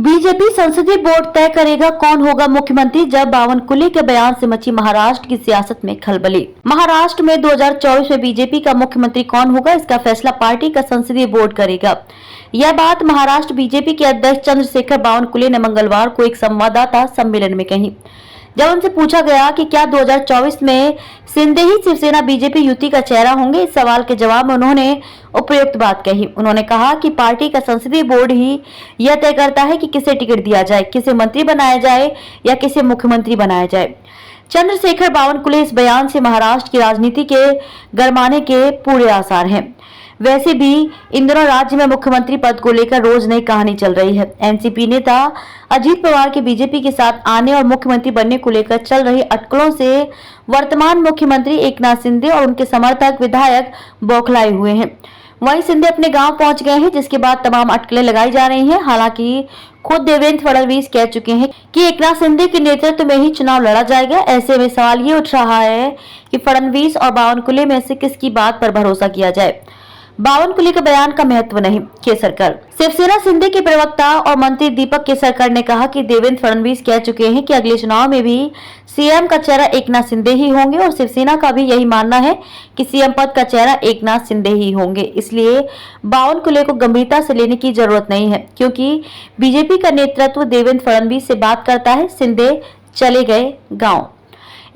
BJP संसदीय board तय करेगा कौन होगा मुख्यमंत्री। जब बावनकुले के बयान से मची महाराष्ट्र की सियासत में खलबली। महाराष्ट्र में 2024 में बीजेपी का मुख्यमंत्री कौन होगा, इसका फैसला पार्टी का संसदीय बोर्ड करेगा। यह बात महाराष्ट्र बीजेपी के अध्यक्ष चंद्रशेखर बावनकुले ने मंगलवार को एक संवाददाता सम्मेलन में कही। जब उनसे पूछा गया कि क्या 2024 में शिंदे ही शिवसेना बीजेपी युति का चेहरा होंगे, इस सवाल के जवाब में उन्होंने उपयुक्त बात कही। उन्होंने कहा कि पार्टी का संसदीय बोर्ड ही यह तय करता है कि किसे टिकट दिया जाए, किसे मंत्री बनाया जाए या किसे मुख्यमंत्री बनाया जाए। चंद्रशेखर बावनकुले इस बयान से महाराष्ट्र की राजनीति के गरमाने के पूरे आसार हैं। वैसे भी इन दिनों राज्य में मुख्यमंत्री पद को लेकर रोज नई कहानी चल रही है। एनसीपी नेता अजीत पवार के बीजेपी के साथ आने और मुख्यमंत्री बनने को लेकर चल रही अटकलों से वर्तमान मुख्यमंत्री एकनाथ शिंदे और उनके समर्थक विधायक बौखलाए हुए हैं। वहीं शिंदे अपने गांव पहुंच गए हैं, जिसके बाद तमाम अटकलें लगाई जा रही हैं। हालांकि खुद देवेंद्र फडणवीस कह चुके हैं कि एकनाथ शिंदे के नेतृत्व में ही चुनाव लड़ा जाएगा। ऐसे में सवाल ये उठ रहा है कि फडणवीस और बावनकुले में से किसकी बात पर भरोसा किया जाए। बावनकुले के बयान का महत्व नहीं। केसरकर शिवसेना शिंदे के प्रवक्ता और मंत्री दीपक केसरकर ने कहा कि देवेंद्र फडणवीस कह चुके हैं कि अगले चुनाव में भी सीएम का चेहरा एकनाथ शिंदे ही होंगे और शिवसेना का भी यही मानना है कि सीएम पद का चेहरा एकनाथ शिंदे ही होंगे। इसलिए बावनकुले को गंभीरता से लेने की जरूरत नहीं है, क्योंकि बीजेपी का नेतृत्व देवेंद्र फडणवीस से बात करता है। शिंदे चले गए गाँव।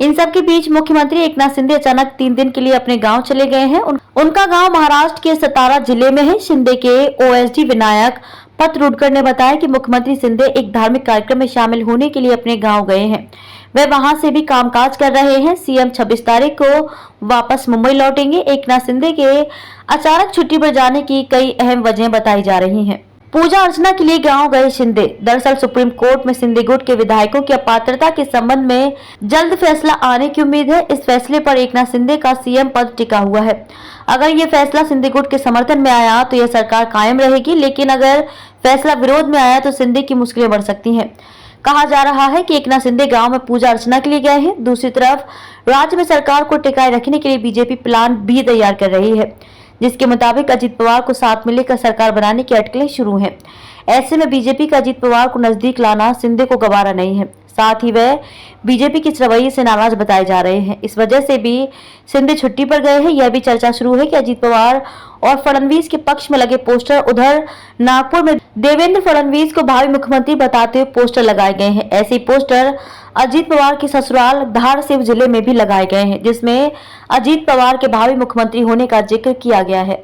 इन सब के बीच मुख्यमंत्री एकनाथ शिंदे अचानक 3 दिन के लिए अपने गांव चले गए हैं। उनका गांव महाराष्ट्र के सतारा जिले में है। शिंदे के ओएसडी विनायक पतरुडकर ने बताया कि मुख्यमंत्री शिंदे एक धार्मिक कार्यक्रम में शामिल होने के लिए अपने गांव गए हैं। वे वहां से भी कामकाज कर रहे हैं। सीएम 26 तारीख को वापस मुंबई लौटेंगे। एकनाथ शिंदे के अचानक छुट्टी पर जाने की कई अहम वजह बताई जा रही है। पूजा अर्चना के लिए गांव गए शिंदे। दरअसल सुप्रीम कोर्ट में शिंदे गुट के विधायकों की अपात्रता के संबंध में जल्द फैसला आने की उम्मीद है। इस फैसले पर एकनाथ शिंदे का सीएम पद टिका हुआ है। अगर ये फैसला शिंदे गुट के समर्थन में आया तो यह सरकार कायम रहेगी, लेकिन अगर फैसला विरोध में आया तो शिंदे की मुश्किलें बढ़ सकती हैं। कहा जा रहा है कि एकनाथ शिंदे गांव में पूजा अर्चना के लिए गए हैं। दूसरी तरफ राज्य में सरकार को टिकाए रखने के लिए बीजेपी प्लान भी तैयार कर रही है, जिसके मुताबिक अजीत पवार को साथ में लेकर सरकार बनाने की अटकलें शुरू हैं। ऐसे में बीजेपी का अजीत पवार को नजदीक लाना शिंदे को गवारा नहीं है। साथ ही वह बीजेपी के रवैये से नाराज बताए जा रहे हैं। इस वजह से भी शिंदे छुट्टी पर गए हैं। यह भी चर्चा शुरू है कि अजीत पवार और फडणवीस के पक्ष में लगे पोस्टर, उधर नागपुर में देवेंद्र फडणवीस को भावी मुख्यमंत्री बताते हुए पोस्टर लगाए गए हैं। ऐसे पोस्टर अजीत पवार के ससुराल धारसिव जिले में भी लगाए गए हैं, जिसमें अजीत पवार के भावी मुख्यमंत्री होने का जिक्र किया गया है।